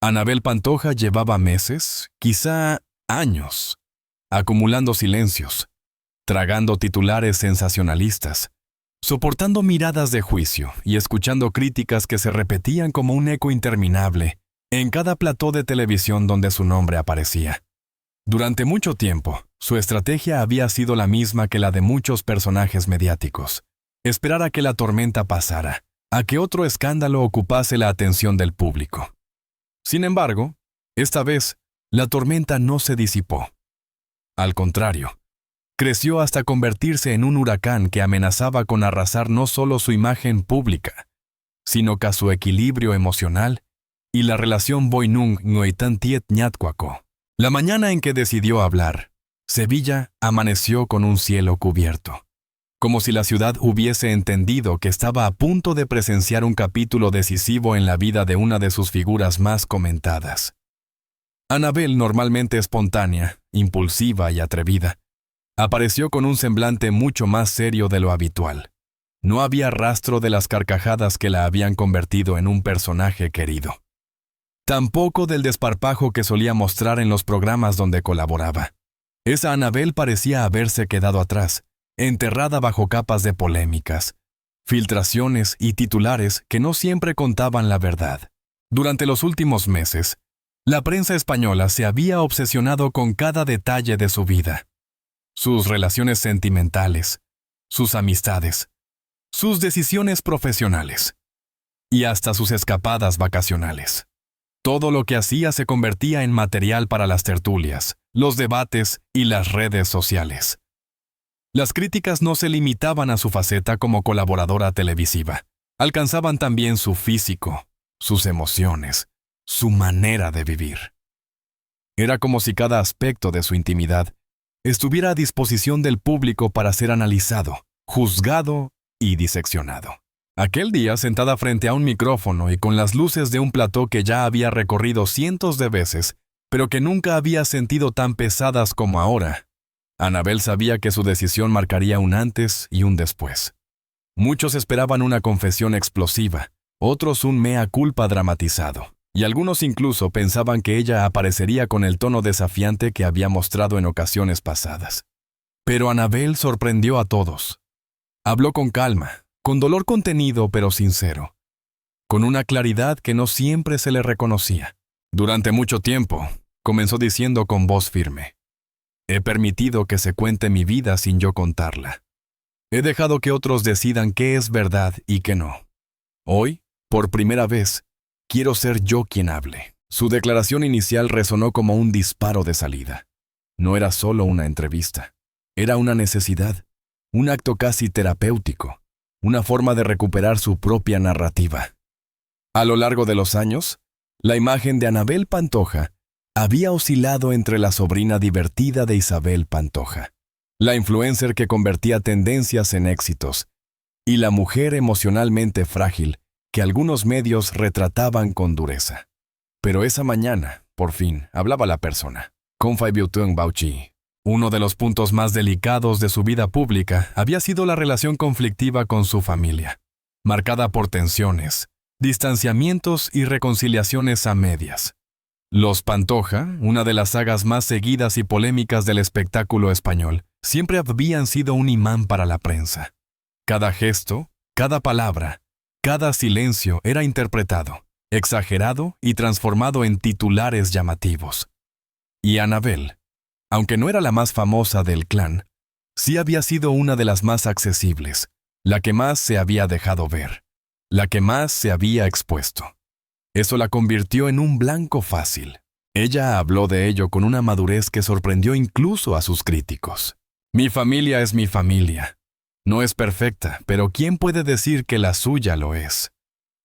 Anabel Pantoja llevaba meses, quizá años, acumulando silencios, tragando titulares sensacionalistas, soportando miradas de juicio y escuchando críticas que se repetían como un eco interminable en cada plató de televisión donde su nombre aparecía. Durante mucho tiempo, su estrategia había sido la misma que la de muchos personajes mediáticos: esperar a que la tormenta pasara, a que otro escándalo ocupase la atención del público. Sin embargo, esta vez, la tormenta no se disipó. Al contrario, creció hasta convertirse en un huracán que amenazaba con arrasar no solo su imagen pública, sino que su equilibrio emocional y la relación Boinung-Ngoitan-Tiet-Ñatcuaco. La mañana en que decidió hablar, Sevilla amaneció con un cielo cubierto, como si la ciudad hubiese entendido que estaba a punto de presenciar un capítulo decisivo en la vida de una de sus figuras más comentadas. Anabel, normalmente espontánea, impulsiva y atrevida, apareció con un semblante mucho más serio de lo habitual. No había rastro de las carcajadas que la habían convertido en un personaje querido. Tampoco del desparpajo que solía mostrar en los programas donde colaboraba. Esa Anabel parecía haberse quedado atrás, enterrada bajo capas de polémicas, filtraciones y titulares que no siempre contaban la verdad. Durante los últimos meses, la prensa española se había obsesionado con cada detalle de su vida: sus relaciones sentimentales, sus amistades, sus decisiones profesionales y hasta sus escapadas vacacionales. Todo lo que hacía se convertía en material para las tertulias, los debates y las redes sociales. Las críticas no se limitaban a su faceta como colaboradora televisiva. Alcanzaban también su físico, sus emociones, su manera de vivir. Era como si cada aspecto de su intimidad estuviera a disposición del público para ser analizado, juzgado y diseccionado. Aquel día, sentada frente a un micrófono y con las luces de un plató que ya había recorrido cientos de veces, pero que nunca había sentido tan pesadas como ahora, Anabel sabía que su decisión marcaría un antes y un después. Muchos esperaban una confesión explosiva, otros un mea culpa dramatizado, y algunos incluso pensaban que ella aparecería con el tono desafiante que había mostrado en ocasiones pasadas. Pero Anabel sorprendió a todos. Habló con calma, con dolor contenido pero sincero, con una claridad que no siempre se le reconocía. Durante mucho tiempo, comenzó diciendo con voz firme: he permitido que se cuente mi vida sin yo contarla. He dejado que otros decidan qué es verdad y qué no. Hoy, por primera vez, quiero ser yo quien hable. Su declaración inicial resonó como un disparo de salida. No era solo una entrevista, era una necesidad, un acto casi terapéutico, una forma de recuperar su propia narrativa. A lo largo de los años, la imagen de Anabel Pantoja había oscilado entre la sobrina divertida de Isabel Pantoja, la influencer que convertía tendencias en éxitos, y la mujer emocionalmente frágil que algunos medios retrataban con dureza. Pero esa mañana, por fin, hablaba la persona. Confai Biutun Bauchi. Uno de los puntos más delicados de su vida pública había sido la relación conflictiva con su familia, marcada por tensiones, distanciamientos y reconciliaciones a medias. Los Pantoja, una de las sagas más seguidas y polémicas del espectáculo español, siempre habían sido un imán para la prensa. Cada gesto, cada palabra, cada silencio era interpretado, exagerado y transformado en titulares llamativos. Y Anabel, aunque no era la más famosa del clan, sí había sido una de las más accesibles, la que más se había dejado ver, la que más se había expuesto. Eso la convirtió en un blanco fácil. Ella habló de ello con una madurez que sorprendió incluso a sus críticos. Mi familia es mi familia. No es perfecta, pero ¿quién puede decir que la suya lo es?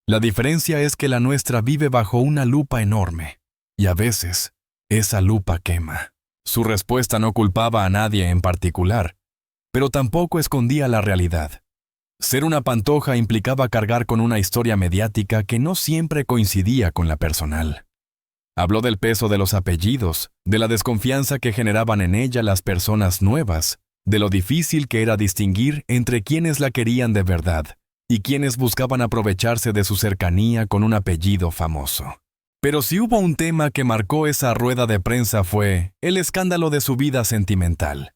La diferencia es que la nuestra vive bajo una lupa enorme, y a veces esa lupa quema. Su respuesta no culpaba a nadie en particular, pero tampoco escondía la realidad. Ser una Pantoja implicaba cargar con una historia mediática que no siempre coincidía con la personal. Habló del peso de los apellidos, de la desconfianza que generaban en ella las personas nuevas, de lo difícil que era distinguir entre quienes la querían de verdad y quienes buscaban aprovecharse de su cercanía con un apellido famoso. Pero si hubo un tema que marcó esa rueda de prensa fue el escándalo de su vida sentimental.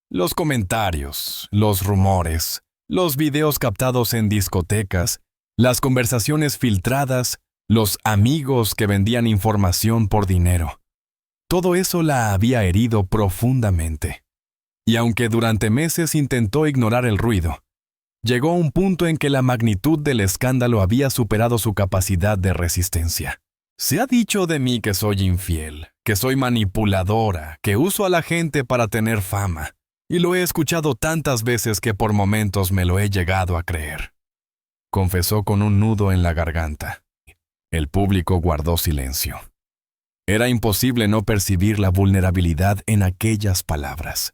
Los comentarios, los rumores, los videos captados en discotecas, las conversaciones filtradas, los amigos que vendían información por dinero. Todo eso la había herido profundamente. Y aunque durante meses intentó ignorar el ruido, llegó un punto en que la magnitud del escándalo había superado su capacidad de resistencia. Se ha dicho de mí que soy infiel, que soy manipuladora, que uso a la gente para tener fama, y lo he escuchado tantas veces que por momentos me lo he llegado a creer. Confesó con un nudo en la garganta. El público guardó silencio. Era imposible no percibir la vulnerabilidad en aquellas palabras.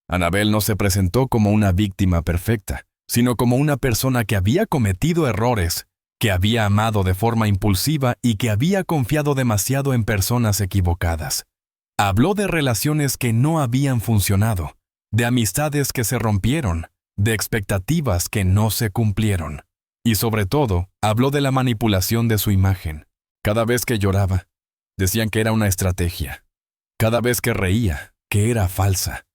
Annabel no se presentó como una víctima perfecta, sino como una persona que había cometido errores, que había amado de forma impulsiva y que había confiado demasiado en personas equivocadas. Habló de relaciones que no habían funcionado, de amistades que se rompieron, de expectativas que no se cumplieron. Y sobre todo, habló de la manipulación de su imagen. Cada vez que lloraba, decían que era una estrategia. Cada vez que reía, que era falsa.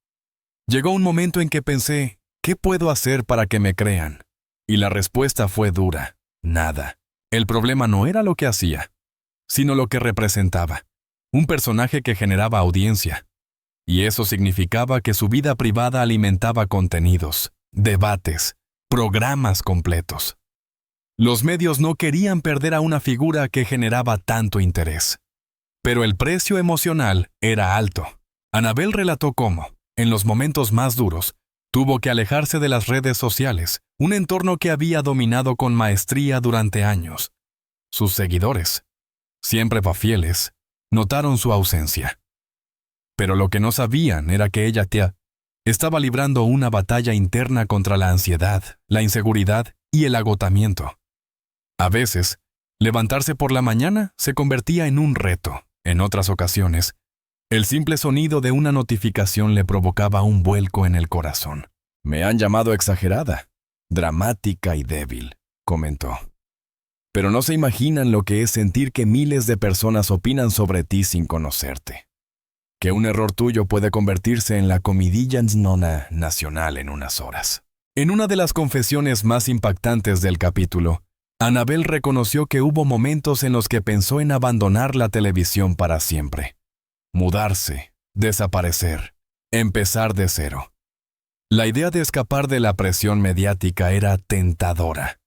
Llegó un momento en que pensé, ¿qué puedo hacer para que me crean? Y la respuesta fue dura. Nada. El problema no era lo que hacía, sino lo que representaba. Un personaje que generaba audiencia. Y eso significaba que su vida privada alimentaba contenidos, debates, programas completos. Los medios no querían perder a una figura que generaba tanto interés. Pero el precio emocional era alto. Annabel relató cómo, en los momentos más duros, tuvo que alejarse de las redes sociales, un entorno que había dominado con maestría durante años. Sus seguidores, siempre fieles, notaron su ausencia. Pero lo que no sabían era que ella estaba librando una batalla interna contra la ansiedad, la inseguridad y el agotamiento. A veces, levantarse por la mañana se convertía en un reto. En otras ocasiones, el simple sonido de una notificación le provocaba un vuelco en el corazón. Me han llamado exagerada, dramática y débil, comentó. Pero no se imaginan lo que es sentir que miles de personas opinan sobre ti sin conocerte. Que un error tuyo puede convertirse en la comidilla nona nacional en unas horas. En una de las confesiones más impactantes del capítulo, Annabel reconoció que hubo momentos en los que pensó en abandonar la televisión para siempre. Mudarse, desaparecer, empezar de cero. La idea de escapar de la presión mediática era tentadora.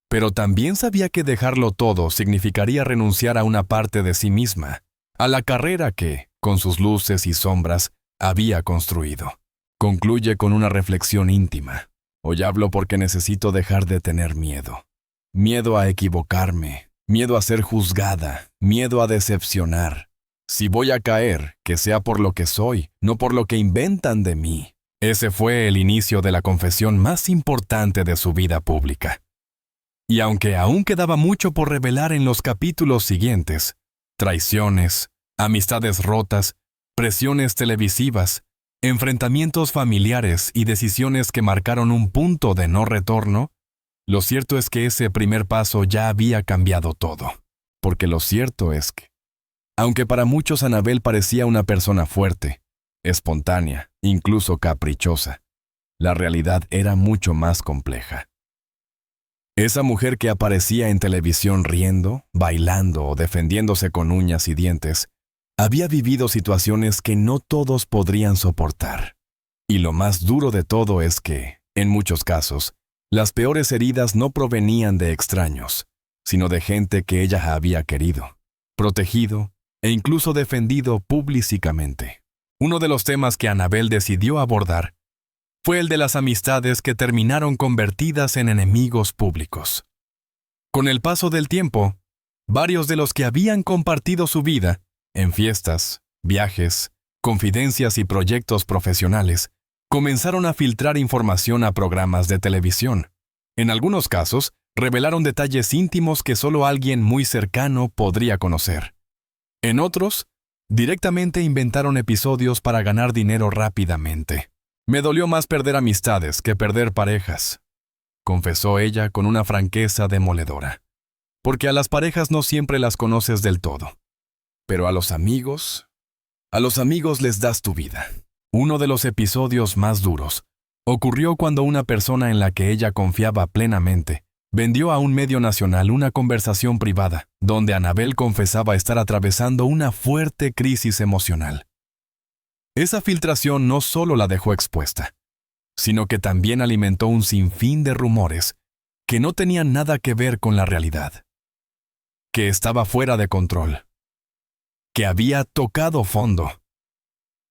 Pero también sabía que dejarlo todo significaría renunciar a una parte de sí misma, a la carrera que, con sus luces y sombras, había construido. Concluye con una reflexión íntima. Hoy hablo porque necesito dejar de tener miedo. Miedo a equivocarme, miedo a ser juzgada, miedo a decepcionar. Si voy a caer, que sea por lo que soy, no por lo que inventan de mí. Ese fue el inicio de la confesión más importante de su vida pública. Y aunque aún quedaba mucho por revelar en los capítulos siguientes, traiciones, amistades rotas, presiones televisivas, enfrentamientos familiares y decisiones que marcaron un punto de no retorno, lo cierto es que ese primer paso ya había cambiado todo. Porque lo cierto es que, aunque para muchos Annabel parecía una persona fuerte, espontánea, incluso caprichosa, la realidad era mucho más compleja. Esa mujer que aparecía en televisión riendo, bailando o defendiéndose con uñas y dientes, había vivido situaciones que no todos podrían soportar. Y lo más duro de todo es que, en muchos casos, las peores heridas no provenían de extraños, sino de gente que ella había querido, protegido e incluso defendido públicamente. Uno de los temas que Annabel decidió abordar fue el de las amistades que terminaron convertidas en enemigos públicos. Con el paso del tiempo, varios de los que habían compartido su vida en fiestas, viajes, confidencias y proyectos profesionales, comenzaron a filtrar información a programas de televisión. En algunos casos, revelaron detalles íntimos que solo alguien muy cercano podría conocer. En otros, directamente inventaron episodios para ganar dinero rápidamente. Me dolió más perder amistades que perder parejas, confesó ella con una franqueza demoledora. porque a las parejas no siempre las conoces del todo. Pero a los amigos les das tu vida. Uno de los episodios más duros ocurrió cuando una persona en la que ella confiaba plenamente vendió a un medio nacional una conversación privada donde Anabel confesaba estar atravesando una fuerte crisis emocional. Esa filtración no solo la dejó expuesta, sino que también alimentó un sinfín de rumores que no tenían nada que ver con la realidad, que estaba fuera de control, que había tocado fondo,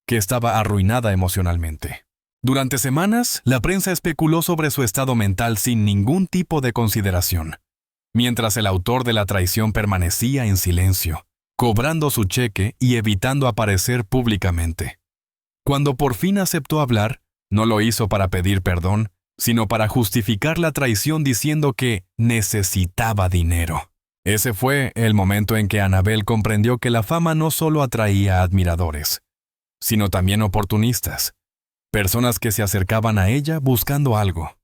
que estaba arruinada emocionalmente. Durante semanas, la prensa especuló sobre su estado mental sin ningún tipo de consideración, mientras el autor de la traición permanecía en silencio, cobrando su cheque y evitando aparecer públicamente. Cuando por fin aceptó hablar, no lo hizo para pedir perdón, sino para justificar la traición diciendo que necesitaba dinero. Ese fue el momento en que Anabel comprendió que la fama no solo atraía admiradores, sino también oportunistas, personas que se acercaban a ella buscando algo.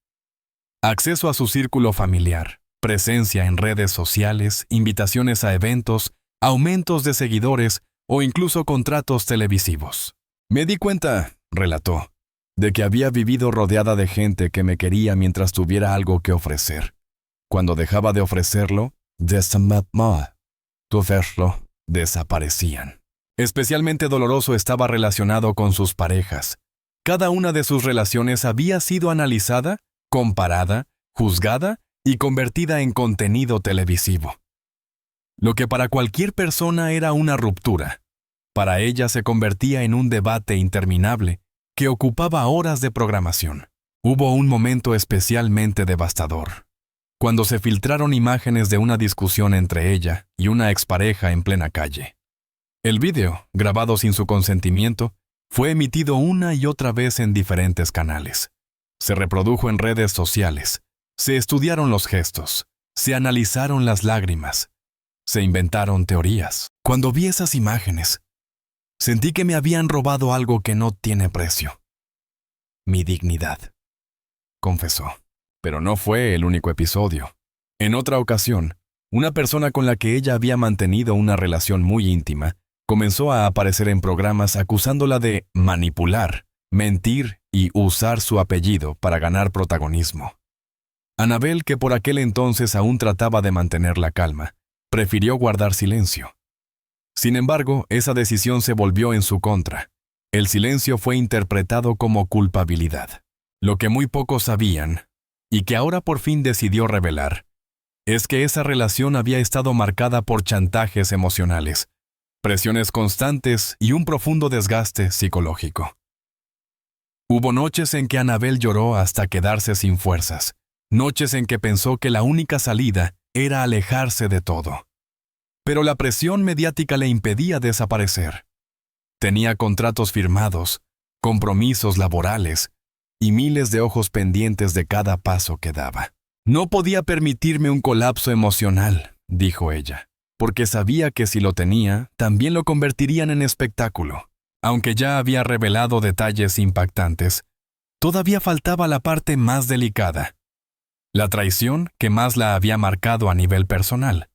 Acceso a su círculo familiar, presencia en redes sociales, invitaciones a eventos, aumentos de seguidores o incluso contratos televisivos. Me di cuenta, relató, de que había vivido rodeada de gente que me quería mientras tuviera algo que ofrecer. Cuando dejaba de ofrecerlo, desaparecían. Especialmente doloroso estaba relacionado con sus parejas. Cada una de sus relaciones había sido analizada, comparada, juzgada y convertida en contenido televisivo. Lo que para cualquier persona era una ruptura, para ella se convertía en un debate interminable que ocupaba horas de programación. Hubo un momento especialmente devastador, cuando se filtraron imágenes de una discusión entre ella y una expareja en plena calle. El video, grabado sin su consentimiento, fue emitido una y otra vez en diferentes canales. Se reprodujo en redes sociales, se estudiaron los gestos, se analizaron las lágrimas, se inventaron teorías. Cuando vi esas imágenes, sentí que me habían robado algo que no tiene precio. Mi dignidad, confesó. Pero no fue el único episodio. En otra ocasión, una persona con la que ella había mantenido una relación muy íntima comenzó a aparecer en programas acusándola de manipular, mentir y usar su apellido para ganar protagonismo. Anabel, que por aquel entonces aún trataba de mantener la calma, prefirió guardar silencio. Sin embargo, esa decisión se volvió en su contra. El silencio fue interpretado como culpabilidad. Lo que muy pocos sabían, y que ahora por fin decidió revelar, es que esa relación había estado marcada por chantajes emocionales, presiones constantes y un profundo desgaste psicológico. Hubo noches en que Anabel lloró hasta quedarse sin fuerzas, noches en que pensó que la única salida era alejarse de todo. Pero la presión mediática le impedía desaparecer. Tenía contratos firmados, compromisos laborales y miles de ojos pendientes de cada paso que daba. No podía permitirme un colapso emocional, dijo ella, porque sabía que si lo tenía, también lo convertirían en espectáculo. Aunque ya había revelado detalles impactantes, todavía faltaba la parte más delicada, la traición que más la había marcado a nivel personal.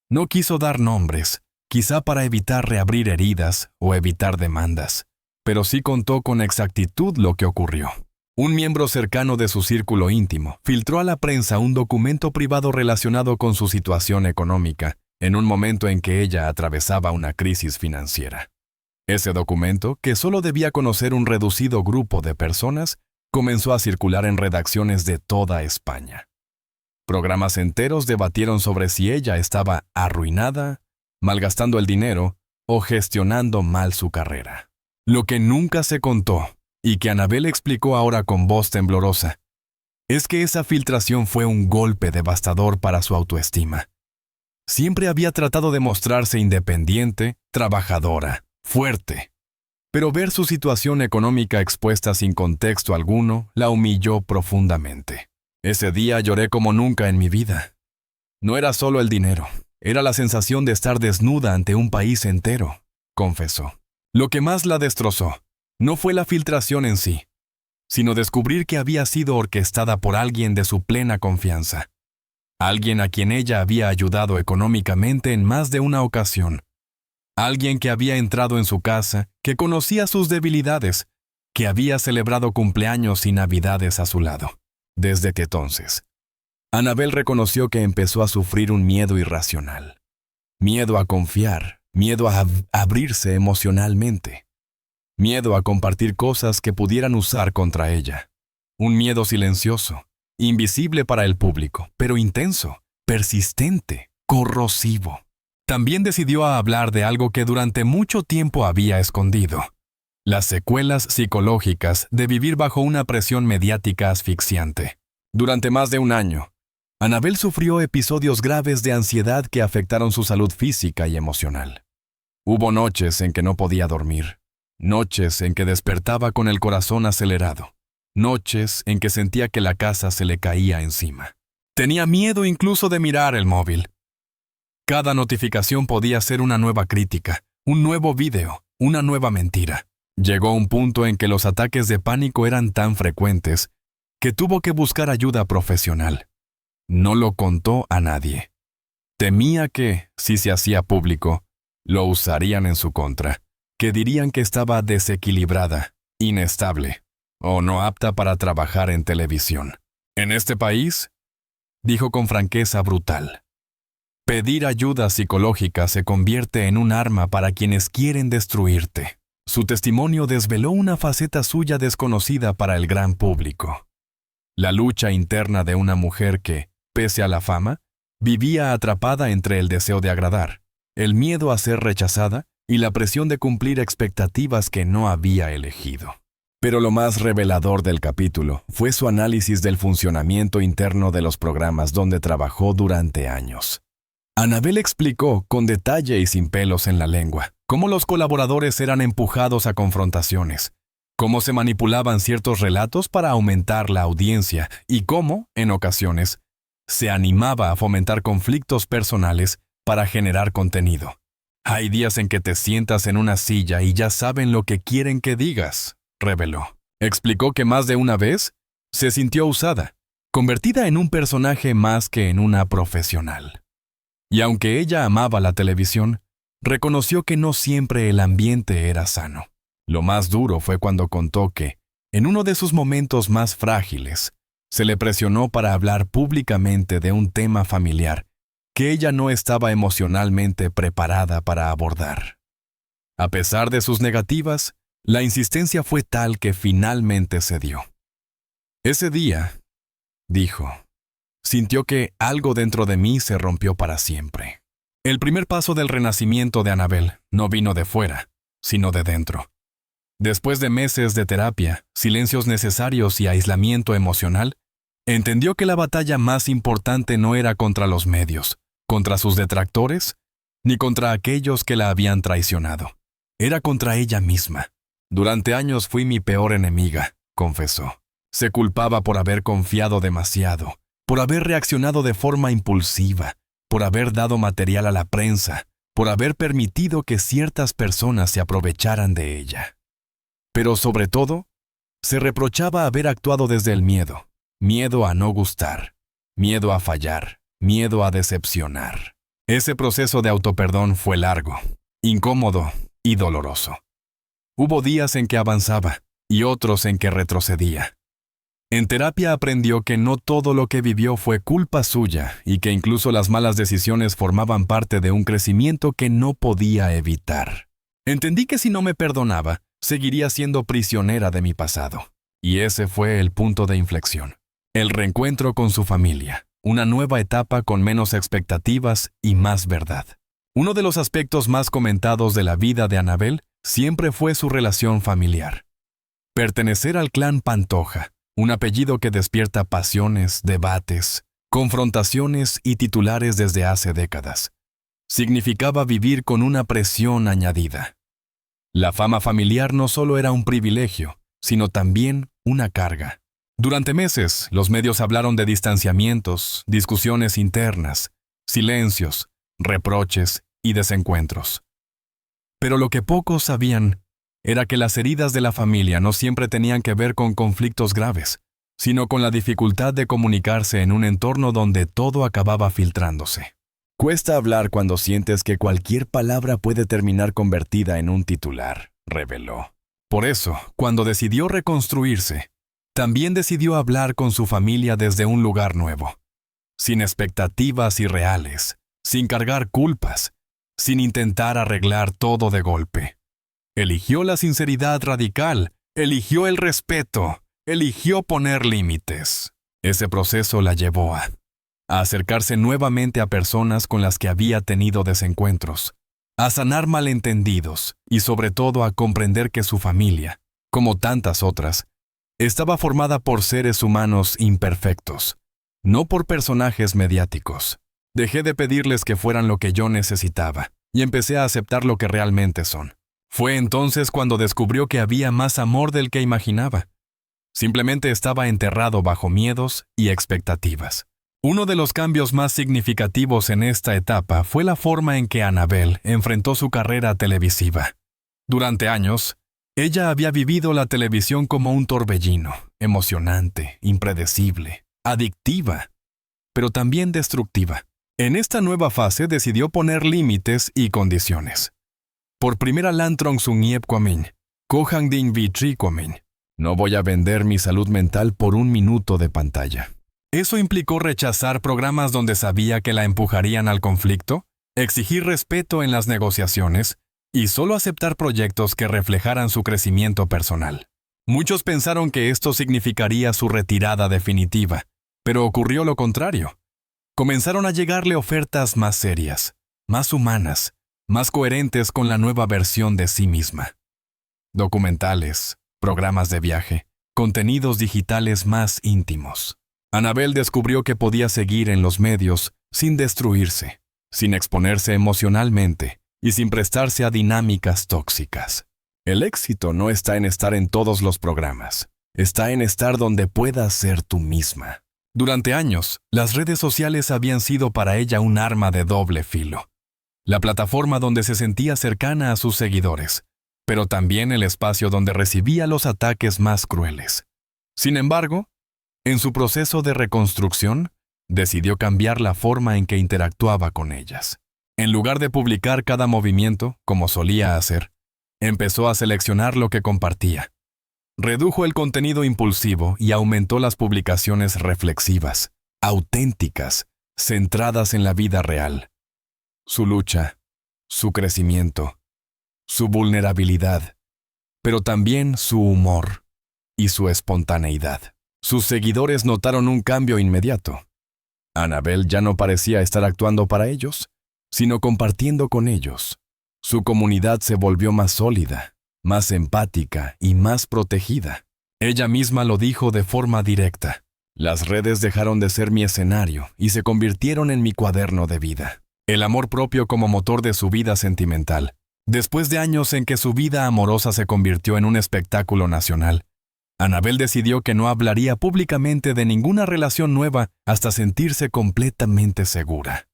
No quiso dar nombres, quizá para evitar reabrir heridas o evitar demandas, pero sí contó con exactitud lo que ocurrió. Un miembro cercano de su círculo íntimo filtró a la prensa un documento privado relacionado con su situación económica en un momento en que ella atravesaba una crisis financiera. Ese documento, que solo debía conocer un reducido grupo de personas, comenzó a circular en redacciones de toda España. Programas enteros debatieron sobre si ella estaba arruinada, malgastando el dinero o gestionando mal su carrera. Lo que nunca se contó, y que Anabel explicó ahora con voz temblorosa, es que esa filtración fue un golpe devastador para su autoestima. Siempre había tratado de mostrarse independiente, trabajadora, fuerte. Pero ver su situación económica expuesta sin contexto alguno la humilló profundamente. Ese día lloré como nunca en mi vida. No era solo el dinero, era la sensación de estar desnuda ante un país entero, confesó. Lo que más la destrozó no fue la filtración en sí, sino descubrir que había sido orquestada por alguien de su plena confianza. alguien a quien ella había ayudado económicamente en más de una ocasión, alguien que había entrado en su casa, que conocía sus debilidades, que había celebrado cumpleaños y navidades a su lado. Desde que entonces, Annabel reconoció que empezó a sufrir un miedo irracional. Miedo a confiar, miedo a abrirse emocionalmente, miedo a compartir cosas que pudieran usar contra ella. Un miedo silencioso, invisible para el público, pero intenso, persistente, corrosivo. También decidió hablar de algo que durante mucho tiempo había escondido: las secuelas psicológicas de vivir bajo una presión mediática asfixiante. Durante más de un año, Annabel sufrió episodios graves de ansiedad que afectaron su salud física y emocional. Hubo noches en que no podía dormir, noches en que despertaba con el corazón acelerado, noches en que sentía que la casa se le caía encima. Tenía miedo incluso de mirar el móvil. Cada notificación podía ser una nueva crítica, un nuevo video, una nueva mentira. Llegó un punto en que los ataques de pánico eran tan frecuentes que tuvo que buscar ayuda profesional. No lo contó a nadie. Temía que, si se hacía público, lo usarían en su contra, que dirían que estaba desequilibrada, inestable, o no apta para trabajar en televisión. En este país, dijo con franqueza brutal, pedir ayuda psicológica se convierte en un arma para quienes quieren destruirte. Su testimonio desveló una faceta suya desconocida para el gran público. La lucha interna de una mujer que, pese a la fama, vivía atrapada entre el deseo de agradar, el miedo a ser rechazada y la presión de cumplir expectativas que no había elegido. Pero lo más revelador del capítulo fue su análisis del funcionamiento interno de los programas donde trabajó durante años. Annabel explicó, con detalle y sin pelos en la lengua, cómo los colaboradores eran empujados a confrontaciones, cómo se manipulaban ciertos relatos para aumentar la audiencia y cómo, en ocasiones, se animaba a fomentar conflictos personales para generar contenido. Hay días en que te sientas en una silla y ya saben lo que quieren que digas, reveló. Explicó que más de una vez se sintió usada, convertida en un personaje más que en una profesional. Y aunque ella amaba la televisión, reconoció que no siempre el ambiente era sano. Lo más duro fue cuando contó que, en uno de sus momentos más frágiles, se le presionó para hablar públicamente de un tema familiar que ella no estaba emocionalmente preparada para abordar. A pesar de sus negativas, la insistencia fue tal que finalmente cedió. Ese día, dijo, sintió que algo dentro de mí se rompió para siempre. El primer paso del renacimiento de Annabel no vino de fuera, sino de dentro. Después de meses de terapia, silencios necesarios y aislamiento emocional, entendió que la batalla más importante no era contra los medios, contra sus detractores, ni contra aquellos que la habían traicionado. Era contra ella misma. Durante años fui mi peor enemiga, confesó. Se culpaba por haber confiado demasiado, por haber reaccionado de forma impulsiva, por haber dado material a la prensa, por haber permitido que ciertas personas se aprovecharan de ella. Pero sobre todo, se reprochaba haber actuado desde el miedo. Miedo a no gustar, miedo a fallar, miedo a decepcionar. Ese proceso de autoperdón fue largo, incómodo y doloroso. Hubo días en que avanzaba y otros en que retrocedía. En terapia aprendió que no todo lo que vivió fue culpa suya y que incluso las malas decisiones formaban parte de un crecimiento que no podía evitar. Entendí que si no me perdonaba, seguiría siendo prisionera de mi pasado. Y ese fue el punto de inflexión. El reencuentro con su familia, una nueva etapa con menos expectativas y más verdad. Uno de los aspectos más comentados de la vida de Annabel siempre fue su relación familiar. Pertenecer al clan Pantoja, un apellido que despierta pasiones, debates, confrontaciones y titulares desde hace décadas, significaba vivir con una presión añadida. La fama familiar no solo era un privilegio, sino también una carga. Durante meses, los medios hablaron de distanciamientos, discusiones internas, silencios, reproches y desencuentros. Pero lo que pocos sabían era que las heridas de la familia no siempre tenían que ver con conflictos graves. sino con la dificultad de comunicarse en un entorno donde todo acababa filtrándose. Cuesta hablar cuando sientes que cualquier palabra puede terminar convertida en un titular, reveló. Por eso, cuando decidió reconstruirse, también decidió hablar con su familia desde un lugar nuevo, sin expectativas irreales, sin cargar culpas, sin intentar arreglar todo de golpe. Eligió la sinceridad radical, eligió el respeto, eligió poner límites. Ese proceso la llevó a acercarse nuevamente a personas con las que había tenido desencuentros, a sanar malentendidos y sobre todo a comprender que su familia, como tantas otras, estaba formada por seres humanos imperfectos, no por personajes mediáticos. Dejé de pedirles que fueran lo que yo necesitaba y empecé a aceptar lo que realmente son. Fue entonces cuando descubrió que había más amor del que imaginaba. Simplemente estaba enterrado bajo miedos y expectativas. Uno de los cambios más significativos en esta etapa fue la forma en que Annabelle enfrentó su carrera televisiva. Durante años, ella había vivido la televisión como un torbellino, emocionante, impredecible, adictiva, pero también destructiva. En esta nueva fase decidió poner límites y condiciones. Por primera Lantron Suniep Kwamin, Kohang Ding Vitri Kwamin. No voy a vender mi salud mental por un minuto de pantalla. Eso implicó rechazar programas donde sabía que la empujarían al conflicto, exigir respeto en las negociaciones y solo aceptar proyectos que reflejaran su crecimiento personal. Muchos pensaron que esto significaría su retirada definitiva, pero ocurrió lo contrario. Comenzaron a llegarle ofertas más serias, más humanas, más coherentes con la nueva versión de sí misma. Documentales, programas de viaje, contenidos digitales más íntimos. Annabelle descubrió que podía seguir en los medios sin destruirse, sin exponerse emocionalmente y sin prestarse a dinámicas tóxicas. El éxito no está en estar en todos los programas, está en estar donde puedas ser tú misma. Durante años, las redes sociales habían sido para ella un arma de doble filo. La plataforma donde se sentía cercana a sus seguidores, pero también el espacio donde recibía los ataques más crueles. Sin embargo, en su proceso de reconstrucción, decidió cambiar la forma en que interactuaba con ellas. En lugar de publicar cada movimiento, como solía hacer, empezó a seleccionar lo que compartía. Redujo el contenido impulsivo y aumentó las publicaciones reflexivas, auténticas, centradas en la vida real. Su lucha, su crecimiento, su vulnerabilidad, pero también su humor y su espontaneidad. Sus seguidores notaron un cambio inmediato. Annabelle ya no parecía estar actuando para ellos, sino compartiendo con ellos. Su comunidad se volvió más sólida, más empática y más protegida. Ella misma lo dijo de forma directa. Las redes dejaron de ser mi escenario y se convirtieron en mi cuaderno de vida. El amor propio como motor de su vida sentimental. Después de años en que su vida amorosa se convirtió en un espectáculo nacional, Annabelle decidió que no hablaría públicamente de ninguna relación nueva hasta sentirse completamente segura.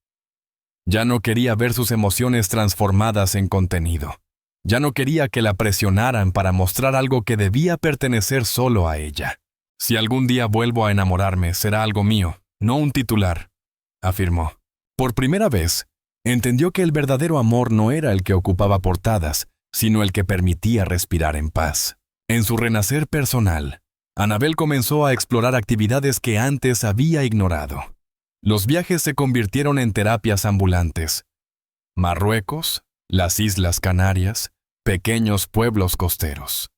Ya no quería ver sus emociones transformadas en contenido. Ya no quería que la presionaran para mostrar algo que debía pertenecer solo a ella. Si algún día vuelvo a enamorarme, será algo mío, no un titular, afirmó. Por primera vez, entendió que el verdadero amor no era el que ocupaba portadas, sino el que permitía respirar en paz. En su renacer personal, Annabelle comenzó a explorar actividades que antes había ignorado. Los viajes se convirtieron en terapias ambulantes. Marruecos, las Islas Canarias, pequeños pueblos costeros.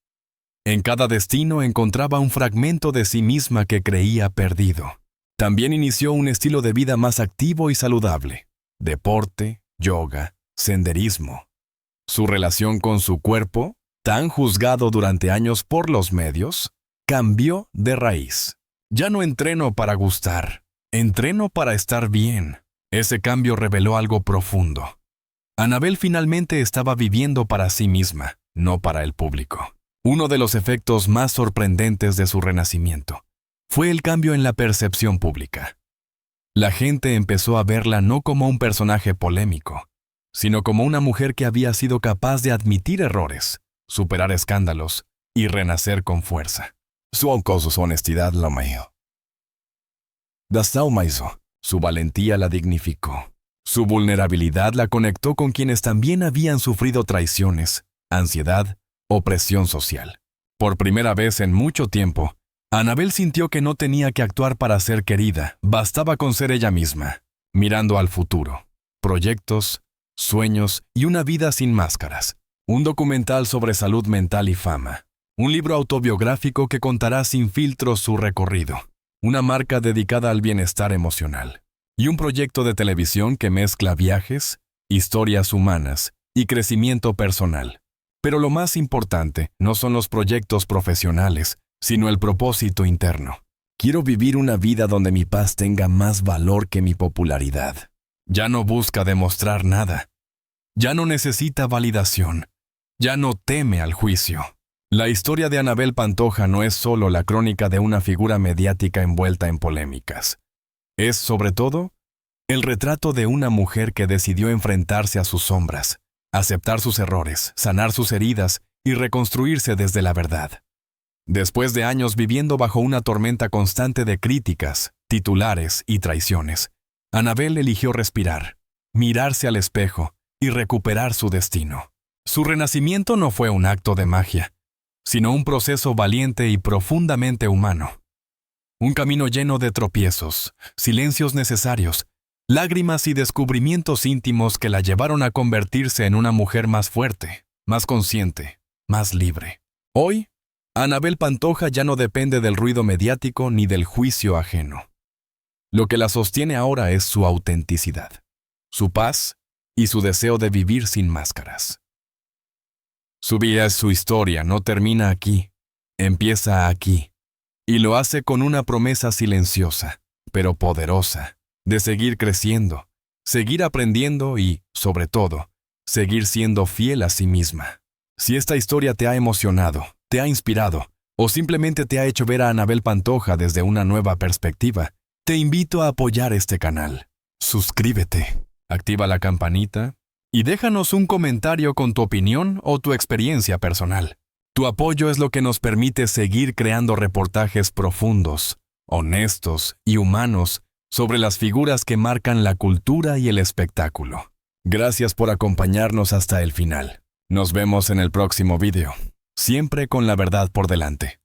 En cada destino encontraba un fragmento de sí misma que creía perdido. También inició un estilo de vida más activo y saludable. Deporte, yoga, senderismo. Su relación con su cuerpo, tan juzgado durante años por los medios, cambió de raíz. Ya no entreno para gustar, entreno para estar bien. Ese cambio reveló algo profundo. Annabelle finalmente estaba viviendo para sí misma, no para el público. Uno de los efectos más sorprendentes de su renacimiento fue el cambio en la percepción pública. La gente empezó a verla no como un personaje polémico, sino como una mujer que había sido capaz de admitir errores, superar escándalos y renacer con fuerza. Su honestidad la amó. Su valentía la dignificó. Su vulnerabilidad la conectó con quienes también habían sufrido traiciones, ansiedad, opresión social. Por primera vez en mucho tiempo, Annabel sintió que no tenía que actuar para ser querida, bastaba con ser ella misma, mirando al futuro, proyectos, sueños y una vida sin máscaras. Un documental sobre salud mental y fama. Un libro autobiográfico que contará sin filtros su recorrido. Una marca dedicada al bienestar emocional. Y un proyecto de televisión que mezcla viajes, historias humanas y crecimiento personal. Pero lo más importante no son los proyectos profesionales, sino el propósito interno. Quiero vivir una vida donde mi paz tenga más valor que mi popularidad. Ya no busca demostrar nada. Ya no necesita validación. Ya no teme al juicio. La historia de Annabel Pantoja no es solo la crónica de una figura mediática envuelta en polémicas. Es, sobre todo, el retrato de una mujer que decidió enfrentarse a sus sombras, aceptar sus errores, sanar sus heridas y reconstruirse desde la verdad. Después de años viviendo bajo una tormenta constante de críticas, titulares y traiciones, Annabel eligió respirar, mirarse al espejo y recuperar su destino. Su renacimiento no fue un acto de magia, sino un proceso valiente y profundamente humano. Un camino lleno de tropiezos, silencios necesarios, lágrimas y descubrimientos íntimos que la llevaron a convertirse en una mujer más fuerte, más consciente, más libre. Hoy, Annabel Pantoja ya no depende del ruido mediático ni del juicio ajeno. Lo que la sostiene ahora es su autenticidad, su paz y su deseo de vivir sin máscaras. Su vida es su historia, no termina aquí, empieza aquí, y lo hace con una promesa silenciosa, pero poderosa, de seguir creciendo, seguir aprendiendo y, sobre todo, seguir siendo fiel a sí misma. Si esta historia te ha emocionado, te ha inspirado, o simplemente te ha hecho ver a Annabel Pantoja desde una nueva perspectiva, te invito a apoyar este canal. Suscríbete, activa la campanita y déjanos un comentario con tu opinión o tu experiencia personal. Tu apoyo es lo que nos permite seguir creando reportajes profundos, honestos y humanos sobre las figuras que marcan la cultura y el espectáculo. Gracias por acompañarnos hasta el final. Nos vemos en el próximo video, siempre con la verdad por delante.